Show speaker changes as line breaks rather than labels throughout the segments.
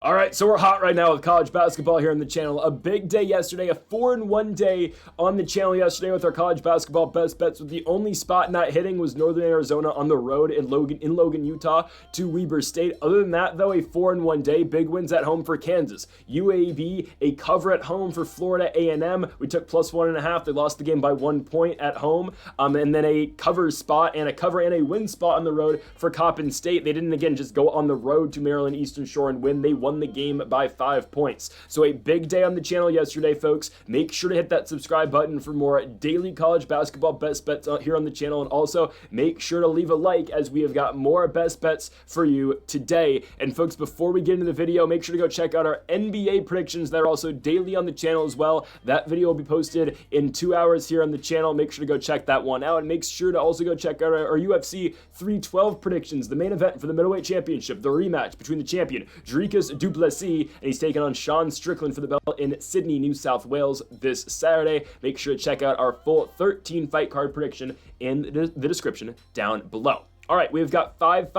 All right, so we're hot right now with college basketball here on the channel. A big day yesterday, a 4-1 day on the channel yesterday with our college basketball best bets. With the only spot not hitting was Northern Arizona on the road in Logan, Utah to Weber State. Other than that, though, a 4-1 day. Big wins at home for Kansas. UAB, a cover at home for Florida A&M. We took plus 1.5. They lost the game by 1 point at home. And then a cover spot and a cover and a win spot on the road for Coppin State. They didn't, again, just go on the road to Maryland Eastern Shore and win. They won the game by 5 points. So a big day on the channel yesterday, folks. Make sure to hit that subscribe button for more daily college basketball best bets here on the channel. And also make sure to leave a like as we have got more best bets for you today. And folks, before we get into the video, make sure to go check out our NBA predictions that are also daily on the channel as well. That video will be posted in 2 hours here on the channel. Make sure to go check that one out. And make sure to also go check out our UFC 312 predictions, the main event for the middleweight championship, the rematch between the champion, Dricus du Plessis, and he's taking on Sean Strickland for the belt in Sydney, New South Wales this Saturday. Make sure to check out our full 13 fight card prediction in the description down below. All right, we've got 5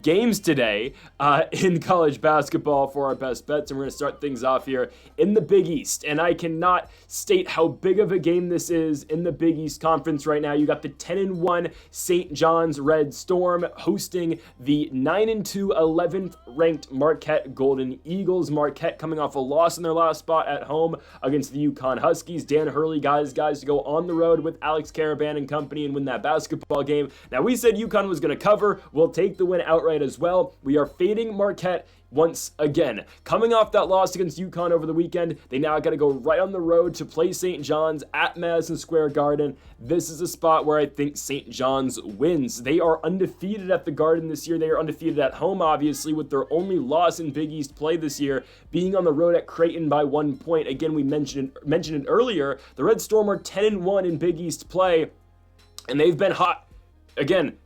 games today in college basketball for our best bets, and we're going to start things off here in the Big East. And I cannot state how big of a game this is in the Big East Conference right now. You got the 10-1 St. John's Red Storm hosting the 9-2 11th ranked Marquette Golden Eagles. Marquette coming off a loss in their last spot at home against the UConn Huskies. Dan Hurley guys to go on the road with Alex Caravan and company and win that basketball game. Now, we said UConn was going to cover. We'll take the win outright as well. We are fading Marquette once again. Coming off that loss against UConn over the weekend, they now got to go right on the road to play St. John's at Madison Square Garden. This is a spot where I think St. John's wins. They are undefeated at the Garden this year. They are undefeated at home, obviously, with their only loss in Big East play this year being on the road at Creighton by 1 point. Again, we mentioned it earlier. The Red Storm are 10-1 in Big East play, and they've been hot. Again,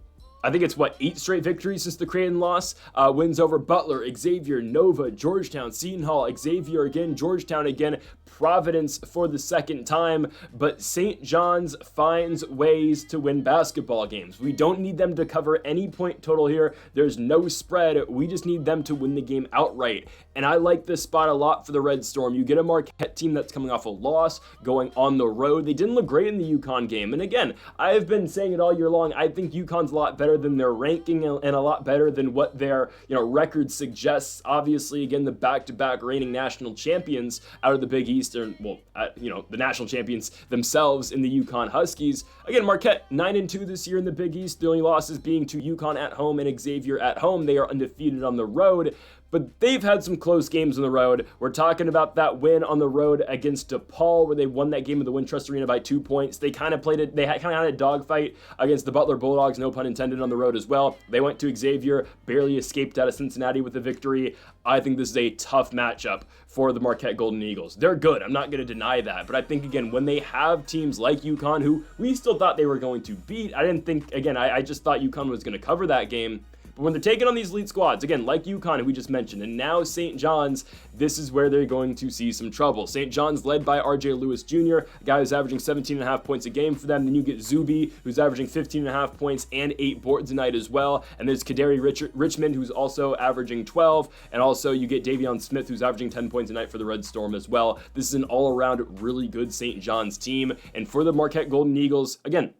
I think it's 8 straight victories since the Creighton loss. Wins over Butler, Xavier, Nova, Georgetown, Seton Hall, Xavier again, Georgetown again, Providence for the second time. But St. John's finds ways to win basketball games. We don't need them to cover any point total here. There's no spread. We just need them to win the game outright. And I like this spot a lot for the Red Storm. You get a Marquette team that's coming off a loss, going on the road. They didn't look great in the UConn game. And again, I've been saying it all year long. I think UConn's a lot better than their ranking and a lot better than what their record suggests. Obviously, again, the back-to-back reigning national champions out of the Big East, or the national champions themselves in the UConn Huskies. Again, Marquette 9-2 this year in the Big East. The only losses being to UConn at home and Xavier at home. They are undefeated on the road. But they've had some close games on the road. We're talking about that win on the road against DePaul, where they won that game at the Wintrust Arena by 2 points. They kind of played it. They kind of had a dogfight against the Butler Bulldogs, no pun intended, on the road as well. They went to Xavier, barely escaped out of Cincinnati with a victory. I think this is a tough matchup for the Marquette Golden Eagles. They're good. I'm not going to deny that. But I think, again, when they have teams like UConn, who we still thought they were going to beat, I didn't think, again, I just thought UConn was going to cover that game. But when they're taking on these elite squads, again, like UConn, who we just mentioned, and now St. John's, this is where they're going to see some trouble. St. John's led by RJ Lewis Jr., a guy who's averaging 17.5 points a game for them. Then you get Zuby, who's averaging 15.5 points and 8 boards a night as well. And there's Kaderi Richmond, who's also averaging 12. And also you get Davion Smith, who's averaging 10 points a night for the Red Storm as well. This is an all-around really good St. John's team. And for the Marquette Golden Eagles, again,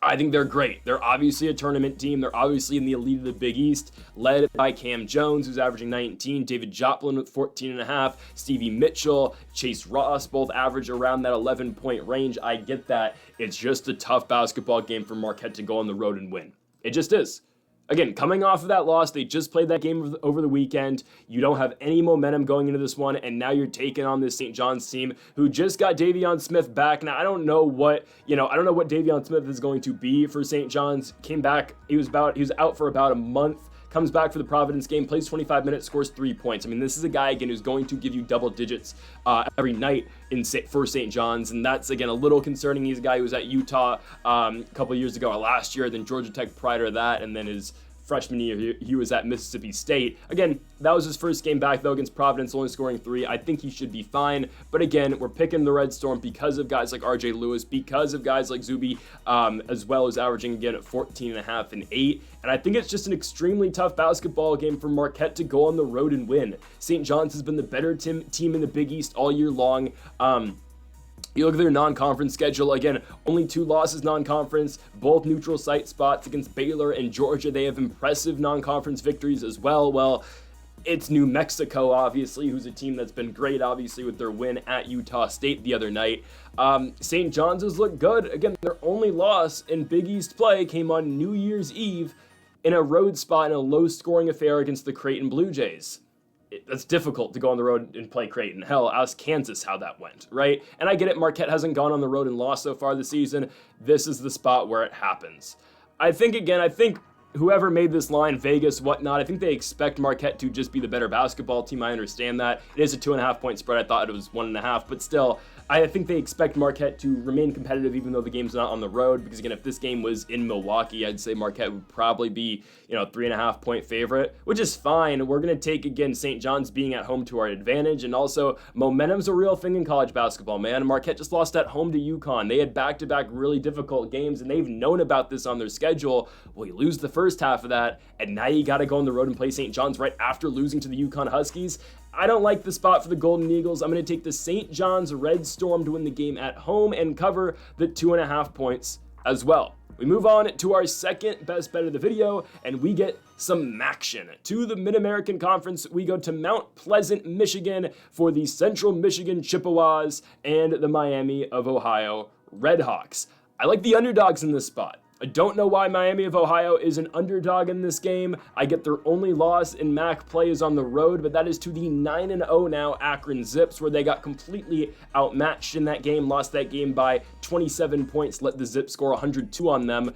I think they're great. They're obviously a tournament team. They're obviously in the elite of the Big East, led by Cam Jones, who's averaging 19, David Joplin with 14.5, Stevie Mitchell, Chase Ross, both average around that 11-point range. I get that. It's just a tough basketball game for Marquette to go on the road and win. It just is. Again, coming off of that loss, they just played that game over the weekend. You don't have any momentum going into this one, and now you're taking on this St. John's team who just got Davion Smith back. Now, I don't know what Davion Smith is going to be for St. John's. Came back, he was out for about a month. Comes back for the Providence game, plays 25 minutes, scores 3 points. I mean, this is a guy, again, who's going to give you double digits every night for St. John's, and that's, again, a little concerning. He's a guy who was at Utah a couple years ago, or last year, then Georgia Tech prior to that, and then his freshman year he was at Mississippi State. Again, that was his first game back though against Providence, only scoring 3. I think he should be fine. But again, we're picking the Red Storm because of guys like RJ Lewis, because of guys like Zuby, as well as averaging again at 14.5 and 8. And I think it's just an extremely tough basketball game for Marquette to go on the road and win. St. John's has been the better team in the Big East all year long. You look at their non-conference schedule, again, only 2 losses non-conference, both neutral site spots against Baylor and Georgia. They have impressive non-conference victories as well. Well, it's New Mexico, obviously, who's a team that's been great, obviously, with their win at Utah State the other night. St. John's has looked good. Again, their only loss in Big East play came on New Year's Eve in a road spot in a low-scoring affair against the Creighton Blue Jays. That's difficult to go on the road and play Creighton. Hell, ask Kansas how that went, right? And I get it, Marquette hasn't gone on the road and lost so far this season. This is the spot where it happens. I think whoever made this line, Vegas, whatnot, I think they expect Marquette to just be the better basketball team. I understand that. It is a 2.5 point spread. I thought it was 1.5, but still, I think they expect Marquette to remain competitive even though the game's not on the road, because again, if this game was in Milwaukee, I'd say Marquette would probably be, 3.5 point favorite, which is fine. We're going to take, again, St. John's being at home to our advantage, and also momentum's a real thing in college basketball, man. Marquette just lost at home to UConn. They had back-to-back really difficult games, and they've known about this on their schedule. Well, you lose the first half of that, and now you got to go on the road and play St. John's right after losing to the UConn Huskies. I don't like the spot for the Golden Eagles. I'm going to take the St. John's Red Storm to win the game at home and cover the 2.5 points as well. We move on to our second best bet of the video, and we get some action. To the Mid-American Conference, we go to Mount Pleasant, Michigan for the Central Michigan Chippewas and the Miami of Ohio Redhawks. I like the underdogs in this spot. I don't know why Miami of Ohio is an underdog in this game. I get their only loss in MAC play is on the road, but that is to the 9-0 now Akron Zips, where they got completely outmatched in that game, lost that game by 27 points, let the Zips score 102 on them.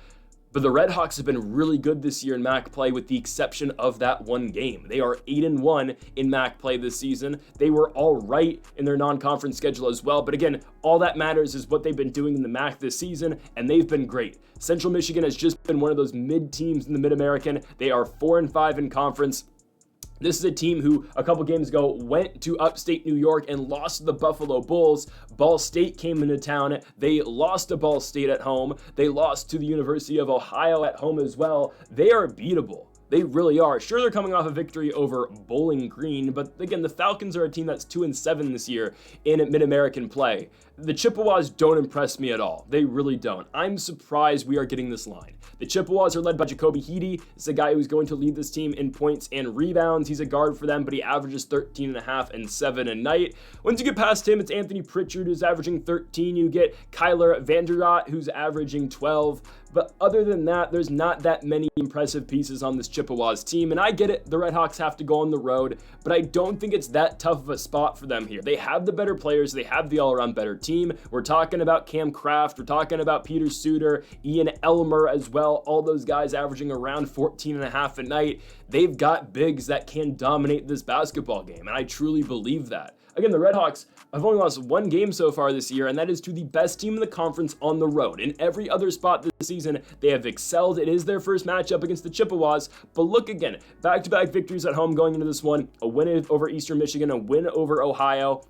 But the Redhawks have been really good this year in MAC play with the exception of that one game. They are 8-1 in MAC play this season. They were all right in their non-conference schedule as well. But again, all that matters is what they've been doing in the MAC this season, and they've been great. Central Michigan has just been one of those mid teams in the Mid-American. They are 4-5 in conference. This is a team who a couple games ago went to upstate New York and lost to the Buffalo Bulls. Ball State came into town. They lost to Ball State at home. They lost to the University of Ohio at home as well. They are beatable. They really are. Sure, they're coming off a victory over Bowling Green, but again, the Falcons are a team that's 2-7 this year in Mid-American play. The Chippewas don't impress me at all. They really don't. I'm surprised we are getting this line. The Chippewas are led by Jacoby Heedy. It's a guy who's going to lead this team in points and rebounds. He's a guard for them, but he averages 13.5 and 7 a night. Once you get past him, it's Anthony Pritchard, who's averaging 13. You get Kyler Vanderot, who's averaging 12. But other than that, there's not that many impressive pieces on this Chippewas team. And I get it, the Redhawks have to go on the road, but I don't think it's that tough of a spot for them here. They have the better players. They have the all-around better team. We're talking about Cam Kraft. We're talking about Peter Suter, Ian Elmer as well. All those guys averaging around 14.5 a night. They've got bigs that can dominate this basketball game, and I truly believe that. Again, the Redhawks have only lost one game so far this year, and that is to the best team in the conference on the road. In every other spot this season, they have excelled. It is their first matchup against the Chippewas, but look again, back-to-back victories at home going into this one, a win over Eastern Michigan, a win over Ohio.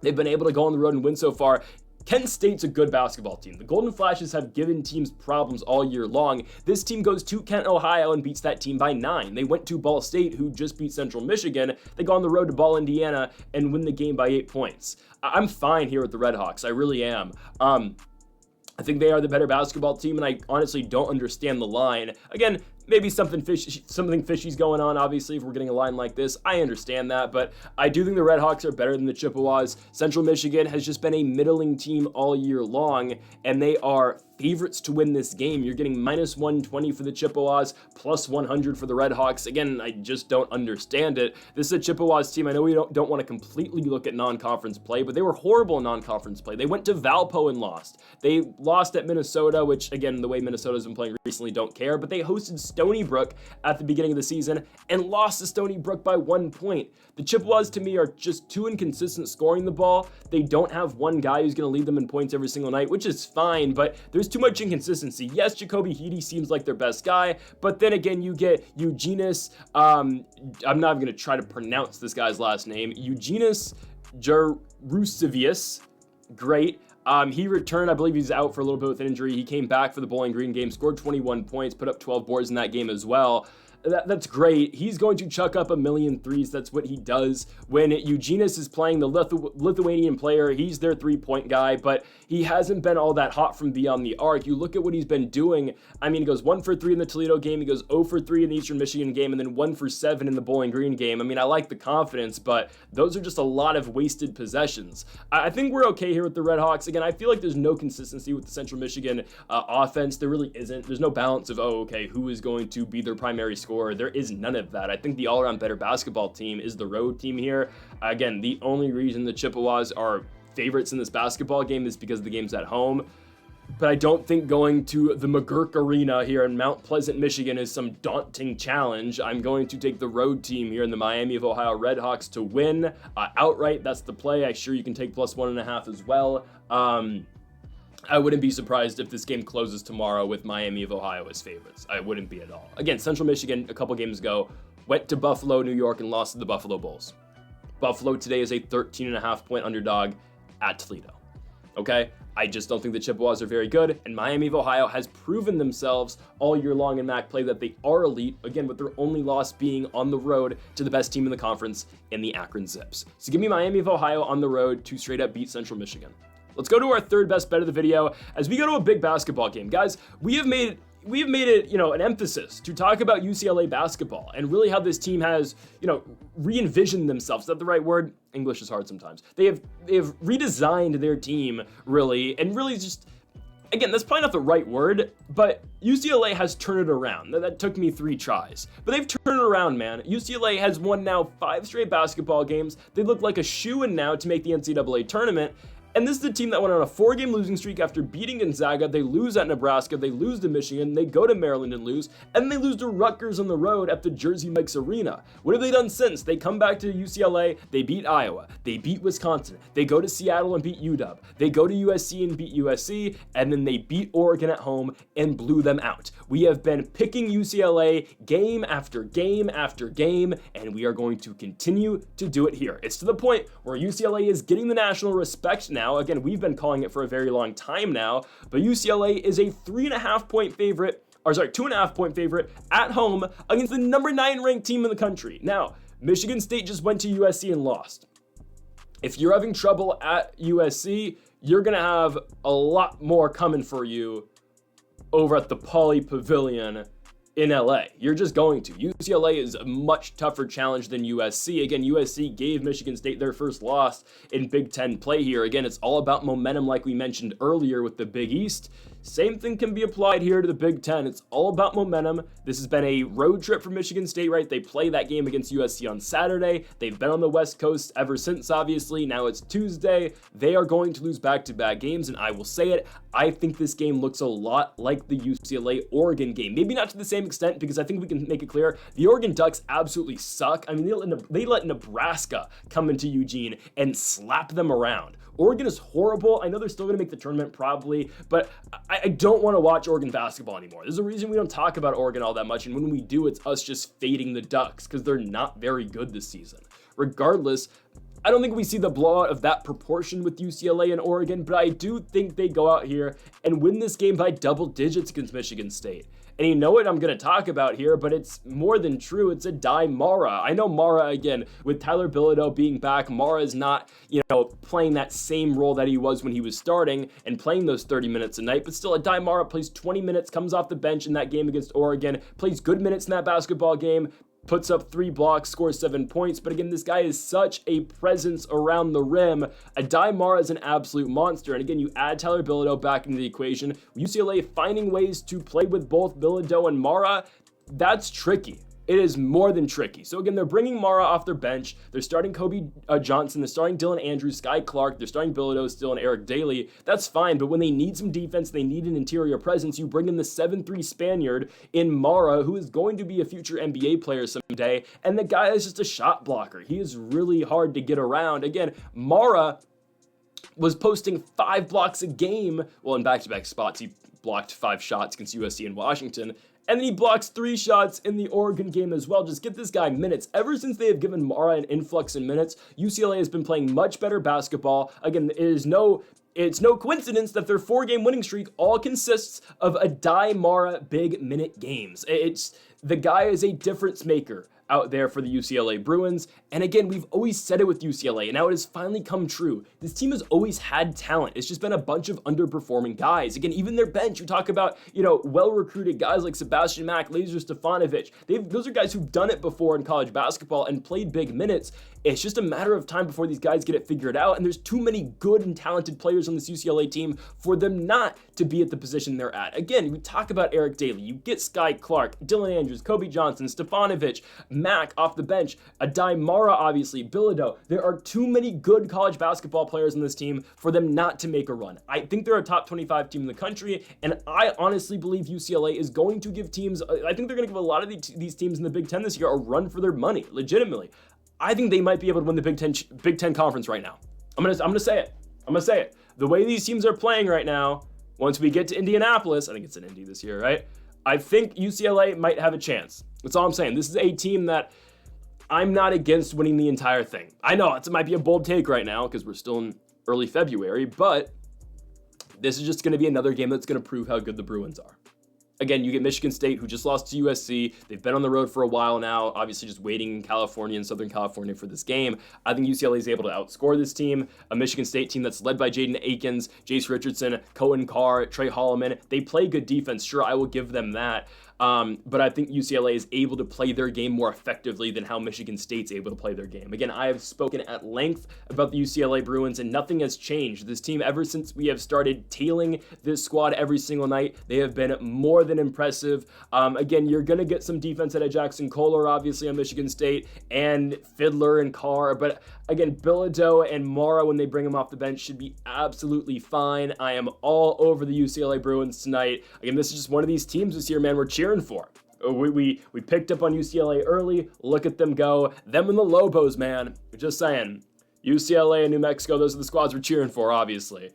They've been able to go on the road and win so far. Kent State's a good basketball team. The Golden Flashes have given teams problems all year long. This team goes to Kent, Ohio, and beats that team by 9. They went to Ball State, who just beat Central Michigan. They go on the road to Ball, Indiana, and win the game by 8 points. I'm fine here with the Redhawks. I really am. I think they are the better basketball team, and I honestly don't understand the line. Again, maybe something fishy's going on, obviously, if we're getting a line like this. I understand that, but I do think the Redhawks are better than the Chippewas. Central Michigan has just been a middling team all year long, and they are favorites to win this game. You're getting minus 120 for the Chippewas, plus 100 for the Redhawks. Again, I just don't understand it. This is a Chippewas team. I know we don't want to completely look at non-conference play, but they were horrible in non-conference play. They went to Valpo and lost. They lost at Minnesota, which, again, the way Minnesota's been playing recently, don't care, but they hosted Stony Brook at the beginning of the season and lost to Stony Brook by 1 point. The Chippewas, to me, are just too inconsistent scoring the ball. They don't have one guy who's going to lead them in points every single night, which is fine, but there's too much inconsistency. Yes, Jacoby Heedy seems like their best guy, but then again, you get Eugenus, I'm not even going to try to pronounce this guy's last name, Eugenus Jarusevius, great. He returned, I believe he's out for a little bit with an injury. He came back for the Bowling Green game, scored 21 points, put up 12 boards in that game as well. That's great. He's going to chuck up a million threes. That's what he does. When Eugenus is playing the Lithuanian player, he's their three-point guy, but he hasn't been all that hot from beyond the arc. You look at what he's been doing. I mean, he goes 1 for 3 in the Toledo game. He goes 0 for 3 in the Eastern Michigan game, and then 1 for 7 in the Bowling Green game. I mean, I like the confidence, but those are just a lot of wasted possessions. I think we're okay here with the Red Hawks. Again, I feel like there's no consistency with the Central Michigan offense. There really isn't. There's no balance of, who is going to be their primary scorer. There is none of that. I think the all-around better basketball team is the road team here. Again, the only reason the Chippewas are favorites in this basketball game is because the game's at home. But I don't think going to the McGurk Arena here in Mount Pleasant, Michigan is some daunting challenge. I'm going to take the road team here in the Miami of Ohio Redhawks to win outright. That's the play. I'm sure you can take plus 1.5 as well. I wouldn't be surprised if this game closes tomorrow with Miami of Ohio as favorites. I wouldn't be at all. Again, Central Michigan, a couple games ago, went to Buffalo, New York, and lost to the Buffalo Bulls. Buffalo today is a 13.5-point underdog at Toledo. Okay? I just don't think the Chippewas are very good, and Miami of Ohio has proven themselves all year long in MAC play that they are elite, again, with their only loss being on the road to the best team in the conference in the Akron Zips. So give me Miami of Ohio on the road to straight up beat Central Michigan. Let's go to our third best bet of the video as we go to a big basketball game. Guys, we have made it, an emphasis to talk about UCLA basketball and really how this team has, re-envisioned themselves. Is that the right word? English is hard sometimes. They have redesigned their team really, and really just, again, that's probably not the right word, but UCLA has turned it around. That took me 3 tries, but they've turned it around, man. UCLA has won now 5 straight basketball games. They look like a shoo-in now to make the NCAA tournament. And this is the team that went on a 4-game losing streak after beating Gonzaga. They lose at Nebraska, they lose to Michigan, they go to Maryland and lose, and they lose to Rutgers on the road at the Jersey Mike's Arena. What have they done since? They come back to UCLA, they beat Iowa, they beat Wisconsin, they go to Seattle and beat UW, they go to USC and beat USC, and then they beat Oregon at home and blew them out. We have been picking UCLA game after game after game, and we are going to continue to do it here. It's to the point where UCLA is getting the national respect now. Again, we've been calling it for a very long time now, but UCLA is a 2.5-point favorite at home against the number 9 ranked team in the country. Now, Michigan State just went to USC and lost. If you're having trouble at USC, you're going to have a lot more coming for you over at the Pauley Pavilion in LA. You're just going to. UCLA is a much tougher challenge than USC. Again, USC gave Michigan State their first loss in Big Ten play here. Again, it's all about momentum like we mentioned earlier with the Big East. Same thing can be applied here to the Big Ten. It's all about momentum. This has been a road trip for Michigan State, right? They play that game against USC on Saturday. They've been on the West Coast ever since, obviously. Now it's Tuesday. They are going to lose back-to-back games, and I will say it, I think this game looks a lot like the UCLA-Oregon game. Maybe not to the same extent, because I think we can make it clear, the Oregon Ducks absolutely suck. I mean, they let Nebraska come into Eugene and slap them around. Oregon is horrible. I know they're still going to make the tournament probably, but I don't want to watch Oregon basketball anymore. There's a reason we don't talk about Oregon all that much, and when we do, it's us just fading the Ducks because they're not very good this season. Regardless, I don't think we see the blowout of that proportion with UCLA and Oregon, but I do think they go out here and win this game by double digits against Michigan State. And you know what I'm going to talk about here, but it's more than true. It's Adai Mara. I know Mara, again, with Tyler Bilodeau being back, Mara is not, playing that same role that he was when he was starting and playing those 30 minutes a night. But still, Adai Mara plays 20 minutes, comes off the bench in that game against Oregon, plays good minutes in that basketball game, puts up 3 blocks, scores 7 points. But again, this guy is such a presence around the rim. Adai Mara is an absolute monster. And again, you add Tyler Bilodeau back into the equation. UCLA finding ways to play with both Bilodeau and Mara, that's tricky. It is more than tricky. So again, they're bringing Mara off their bench. They're starting Kobe Johnson. They're starting Dylan Andrews, Sky Clark. They're starting Bilodeau still and Eric Daly. That's fine, but when they need some defense, they need an interior presence, you bring in the 7'3" Spaniard in Mara, who is going to be a future NBA player someday, and the guy is just a shot blocker. He is really hard to get around. Again, Mara was posting 5 blocks a game. Well, in back-to-back spots, he blocked 5 shots against USC and Washington. And then he blocks 3 shots in the Oregon game as well. Just get this guy minutes. Ever since they have given Mara an influx in minutes, UCLA has been playing much better basketball. Again, it's no coincidence that their 4-game winning streak all consists of Adai Mara big minute games. The guy is a difference maker out there for the UCLA Bruins. And again, we've always said it with UCLA, and now it has finally come true. This team has always had talent. It's just been a bunch of underperforming guys. Again, even their bench, you talk about, well-recruited guys like Sebastian Mack, Laser Stefanovic. Those are guys who've done it before in college basketball and played big minutes. It's just a matter of time before these guys get it figured out, and there's too many good and talented players on this UCLA team for them not to be at the position they're at. Again, we talk about Eric Daly, you get Sky Clark, Dylan Andrews, Kobe Johnson, Stefanovic, Mack off the bench, Adai Mara, obviously, Bilodeau. There are too many good college basketball players on this team for them not to make a run. I think they're a top 25 team in the country, and I honestly believe UCLA is going to give teams, I think they're going to give a lot of these teams in the Big Ten this year a run for their money, legitimately. I think they might be able to win the Big Ten conference right now. I'm gonna say it. I'm gonna say it. The way these teams are playing right now, once we get to Indianapolis, I think it's in Indy this year, right? I think UCLA might have a chance. That's all I'm saying. This is a team that I'm not against winning the entire thing. I know it might be a bold take right now because we're still in early February, but this is just going to be another game that's going to prove how good the Bruins are. Again, you get Michigan State, who just lost to USC. They've been on the road for a while now, obviously just waiting in California and Southern California for this game. I think UCLA is able to outscore this team, a Michigan State team that's led by Jaden Akins, Jace Richardson, Cohen Carr, Trey Holloman. They play good defense. Sure, I will give them that. But I think UCLA is able to play their game more effectively than how Michigan State's able to play their game. Again, I have spoken at length about the UCLA Bruins, and nothing has changed. This team, ever since we have started tailing this squad every single night, they have been more than impressive. Again, you're going to get some defense out of Jackson Kohler, obviously, on Michigan State, and Fiddler and Carr. But again, Bilodeau and Mara, when they bring them off the bench, should be absolutely fine. I am all over the UCLA Bruins tonight. Again, this is just one of these teams this year, man, we're cheering for. We picked up on UCLA early. Look at them go. Them and the Lobos, man. Just saying. UCLA and New Mexico, those are the squads we're cheering for, obviously.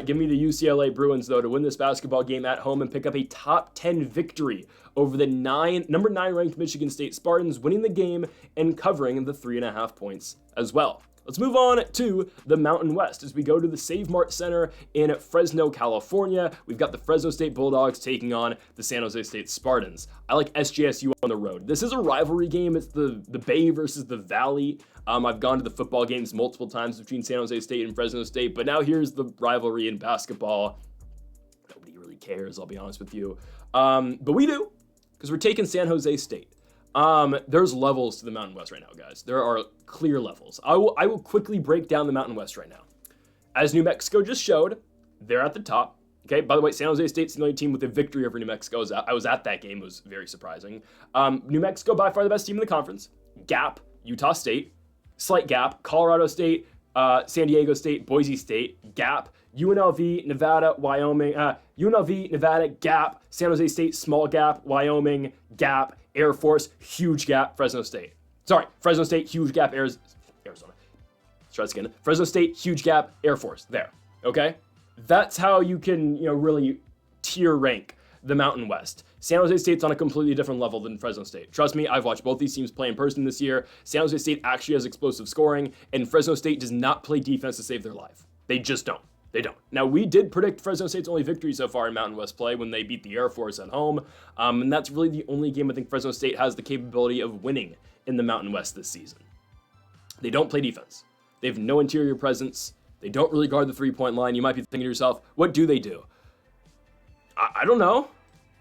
Give me the UCLA Bruins, though, to win this basketball game at home and pick up a top 10 victory over the number 9 ranked Michigan State Spartans, winning the game and covering the 3.5 points as well. Let's move on to the Mountain West as we go to the Save Mart Center in Fresno, California. We've got the Fresno State Bulldogs taking on the San Jose State Spartans. I like SJSU on the road. This is a rivalry game. It's the Bay versus the Valley. I've gone to the football games multiple times between San Jose State and Fresno State, but now here's the rivalry in basketball. Nobody really cares, I'll be honest with you. But we do, because we're taking San Jose State. There's levels to the Mountain West right now, guys. There are clear levels. I will quickly break down the Mountain West right now. As New Mexico just showed, they're at the top. Okay, by the way, San Jose State's the only team with a victory over New Mexico. I was at that game. It was very surprising. New Mexico, by far the best team in the conference. Gap, Utah State. Slight gap, Colorado State, San Diego State, Boise State. Gap, UNLV, Nevada, Wyoming. UNLV, Nevada, gap. San Jose State, small gap. Wyoming, gap. Air Force, huge gap. Fresno State. Sorry, Fresno State, huge gap. Arizona. Let's try this again. Fresno State, huge gap. Air Force. There. Okay? That's how you can, really tier rank the Mountain West. San Jose State's on a completely different level than Fresno State. Trust me, I've watched both these teams play in person this year. San Jose State actually has explosive scoring, and Fresno State does not play defense to save their life. They just don't. They don't. Now, we did predict Fresno State's only victory so far in Mountain West play when they beat the Air Force at home, and that's really the only game I think Fresno State has the capability of winning in the Mountain West this season. They don't play defense. They have no interior presence. They don't really guard the three-point line. You might be thinking to yourself, what do they do? I don't know.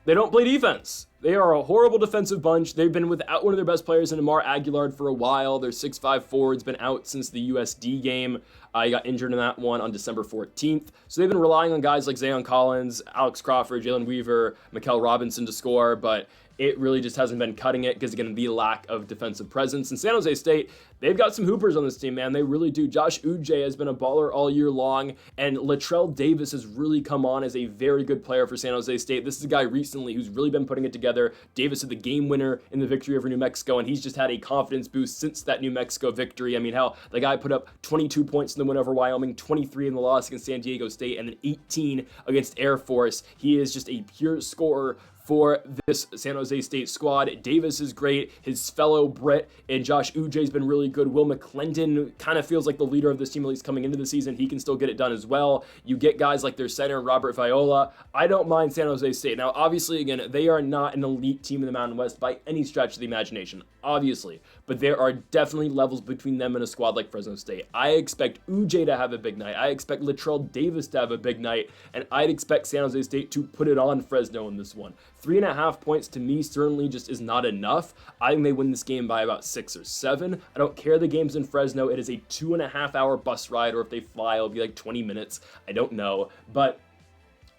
They don't play defense. They are a horrible defensive bunch. They've been without one of their best players in Amar Aguilar for a while. Their 6'5" forward's been out since the USD game. He got injured in that one on December 14th. So they've been relying on guys like Zayon Collins, Alex Crawford, Jalen Weaver, Mikal Robinson to score, but it really just hasn't been cutting it because, again, the lack of defensive presence. And San Jose State, they've got some hoopers on this team, man. They really do. Josh Uche has been a baller all year long, and Latrell Davis has really come on as a very good player for San Jose State. This is a guy recently who's really been putting it together together. Davis had the game winner in the victory over New Mexico, and he's just had a confidence boost since that New Mexico victory. I mean, hell, the guy put up 22 points in the win over Wyoming, 23 in the loss against San Diego State, and then 18 against Air Force. He is just a pure scorer for this San Jose State squad. Davis is great. His fellow Brit and Josh Ujay's been really good. Will McClendon kind of feels like the leader of this team, at least coming into the season. He can still get it done as well. You get guys like their center, Robert Viola. I don't mind San Jose State. Now, obviously, again, they are not an elite team in the Mountain West by any stretch of the imagination, obviously. But there are definitely levels between them and a squad like Fresno State. I expect Ujay to have a big night. I expect Latrell Davis to have a big night. And I'd expect San Jose State to put it on Fresno in this one. 3.5 points to me certainly just is not enough. I think they win this game by about 6 or 7. I don't care the game's in Fresno. It is a 2.5-hour bus ride, or if they fly, it'll be like 20 minutes. I don't know. But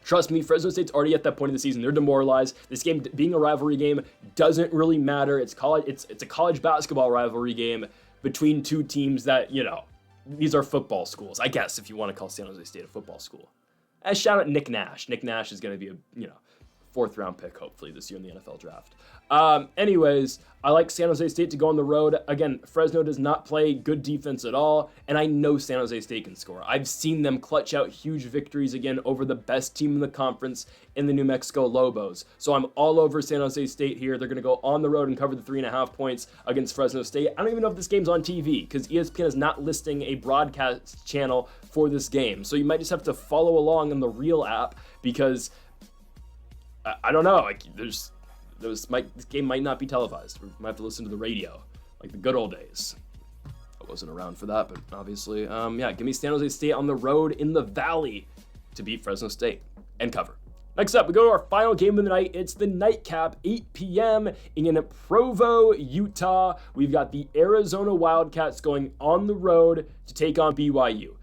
trust me, Fresno State's already at that point of the season. They're demoralized. This game being a rivalry game doesn't really matter. It's a college basketball rivalry game between two teams that, these are football schools, I guess, if you want to call San Jose State a football school. Shout out Nick Nash. Nick Nash is going to be a, 4th round pick, hopefully, this year in the NFL draft. Anyways, I like San Jose State to go on the road. Again, Fresno does not play good defense at all, and I know San Jose State can score. I've seen them clutch out huge victories again over the best team in the conference in the New Mexico Lobos. So I'm all over San Jose State here. They're going to go on the road and cover the 3.5 points against Fresno State. I don't even know if this game's on TV, because ESPN is not listing a broadcast channel for this game. So you might just have to follow along on the Real app, because I don't know, this game might not be televised. We might have to listen to the radio, like the good old days. I wasn't around for that, but obviously, give me San Jose State on the road in the Valley to beat Fresno State and cover. Next up, we go to our final game of the night. It's the nightcap, 8 p.m. in Provo, Utah. We've got the Arizona Wildcats going on the road to take on BYU.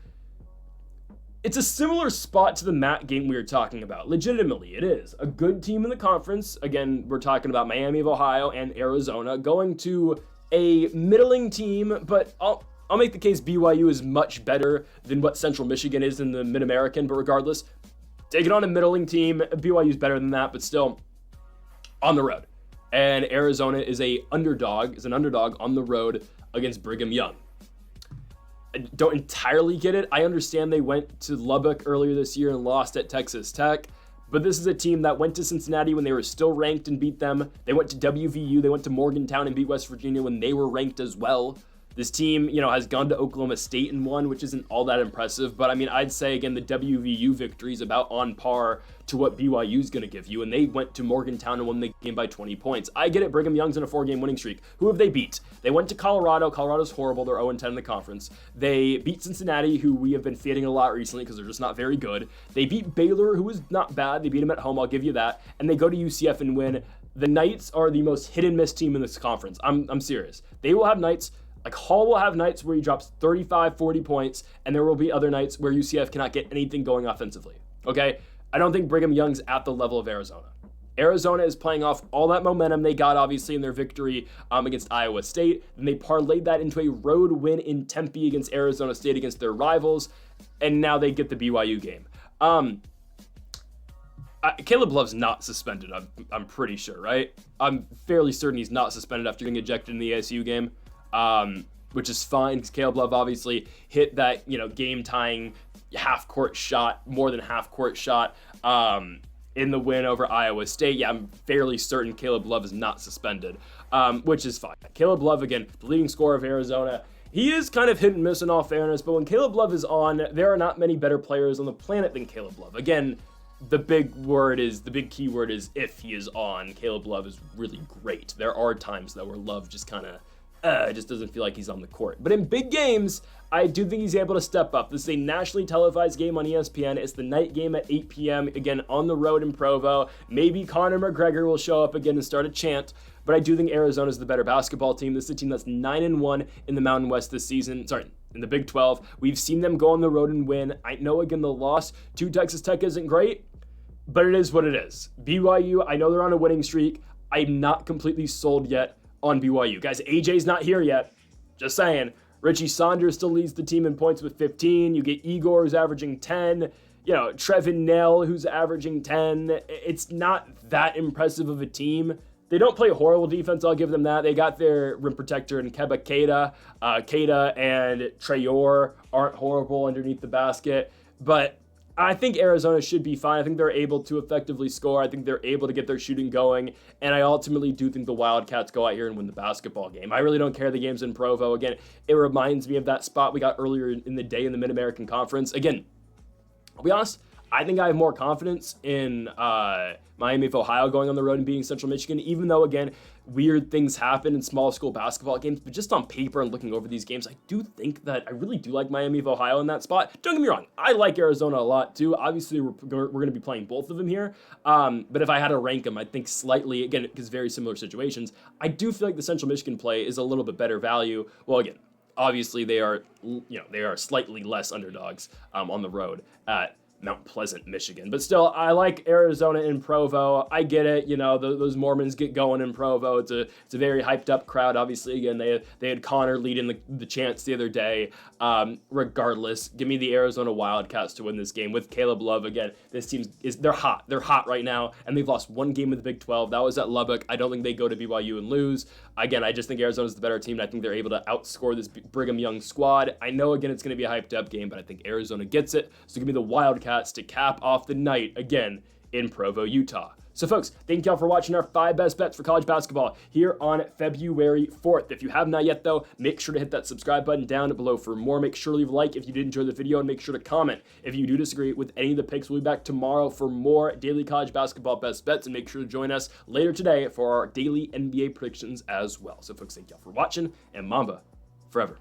It's a similar spot to the MAC game we were talking about. Legitimately, it is. A good team in the conference. Again, we're talking about Miami of Ohio and Arizona going to a middling team, but I'll make the case BYU is much better than what Central Michigan is in the Mid-American, but regardless, taking on a middling team, BYU's better than that, but still on the road. And Arizona is an underdog on the road against Brigham Young. I don't entirely get it. I understand they went to Lubbock earlier this year and lost at Texas Tech, but this is a team that went to Cincinnati when they were still ranked and beat them. They went to WVU, they went to Morgantown and beat West Virginia when they were ranked as well. This team, has gone to Oklahoma State and won, which isn't all that impressive. But, I'd say, again, the WVU victory is about on par to what BYU's going to give you. And they went to Morgantown and won the game by 20 points. I get it. Brigham Young's in a 4-game winning streak. Who have they beat? They went to Colorado. Colorado's horrible. They're 0-10 in the conference. They beat Cincinnati, who we have been fading a lot recently because they're just not very good. They beat Baylor, who is not bad. They beat them at home. I'll give you that. And they go to UCF and win. The Knights are the most hit-and-miss team in this conference. I'm serious. They will have nights. Hall will have nights where he drops 35, 40 points, and there will be other nights where UCF cannot get anything going offensively, okay? I don't think Brigham Young's at the level of Arizona. Arizona is playing off all that momentum they got, obviously, in their victory against Iowa State. Then they parlayed that into a road win in Tempe against Arizona State against their rivals, and now they get the BYU game. Caleb Love's not suspended, I'm pretty sure, right? I'm fairly certain he's not suspended after getting ejected in the ASU game. Which is fine because Caleb Love obviously hit that, game-tying half-court shot, more than half-court shot in the win over Iowa State. Yeah, I'm fairly certain Caleb Love is not suspended, which is fine. Caleb Love, again, the leading scorer of Arizona. He is kind of hit and miss in all fairness, but when Caleb Love is on, there are not many better players on the planet than Caleb Love. Again, the big key word is if he is on. Caleb Love is really great. There are times though where Love just kind of just doesn't feel like he's on the court. But in big games, I do think he's able to step up. This is a nationally televised game on ESPN. It's the night game at 8 p.m. Again, on the road in Provo. Maybe Conor McGregor will show up again and start a chant. But I do think Arizona's the better basketball team. This is a team that's 9-1 in the Mountain West this season. In the Big 12. We've seen them go on the road and win. I know, again, the loss to Texas Tech isn't great, but it is what it is. BYU, I know they're on a winning streak. I'm not completely sold yet on BYU. Guys, AJ's not here yet. Just saying. Richie Saunders still leads the team in points with 15. You get Igor, who's averaging 10. Trevin Nell, who's averaging 10. It's not that impressive of a team. They don't play horrible defense, I'll give them that. They got their rim protector in Keba Keita. Keita and Traore aren't horrible underneath the basket. But I think Arizona should be fine. I think they're able to effectively score. I think they're able to get their shooting going. And I ultimately do think the Wildcats go out here and win the basketball game. I really don't care the game's in Provo. Again, it reminds me of that spot we got earlier in the day in the Mid-American Conference. Again, I'll be honest, I think I have more confidence in Miami of Ohio going on the road and beating Central Michigan, even though, again, weird things happen in small school basketball games. But just on paper and looking over these games, I do think that I really do like Miami of Ohio in that spot. Don't get me wrong, I like Arizona a lot too. Obviously, we're going to be playing both of them here. But if I had to rank them, I think slightly, again, because very similar situations, I do feel like the Central Michigan play is a little bit better value. Well, again, obviously they are slightly less underdogs on the road at Mount Pleasant, Michigan. But still, I like Arizona in Provo. I get it. Those Mormons get going in Provo. It's a very hyped up crowd. Obviously, again, they had Connor leading the chants the other day. Regardless, give me the Arizona Wildcats to win this game with Caleb Love. Again, this team they're hot. They're hot right now, and they've lost one game in the Big 12. That was at Lubbock. I don't think they go to BYU and lose. Again, I just think Arizona's the better team, and I think they're able to outscore this Brigham Young squad. I know, again, it's going to be a hyped up game, but I think Arizona gets it. So give me the Wildcats to cap off the night again in Provo, Utah. So folks, thank y'all for watching our 5 best bets for college basketball here on February 4th. If you have not yet though, make sure to hit that subscribe button down below for more. Make sure to leave a like if you did enjoy the video, and make sure to comment if you do disagree with any of the picks. We'll be back tomorrow for more daily college basketball best bets, and make sure to join us later today for our daily NBA predictions as well. So folks, thank y'all for watching, and Mamba forever.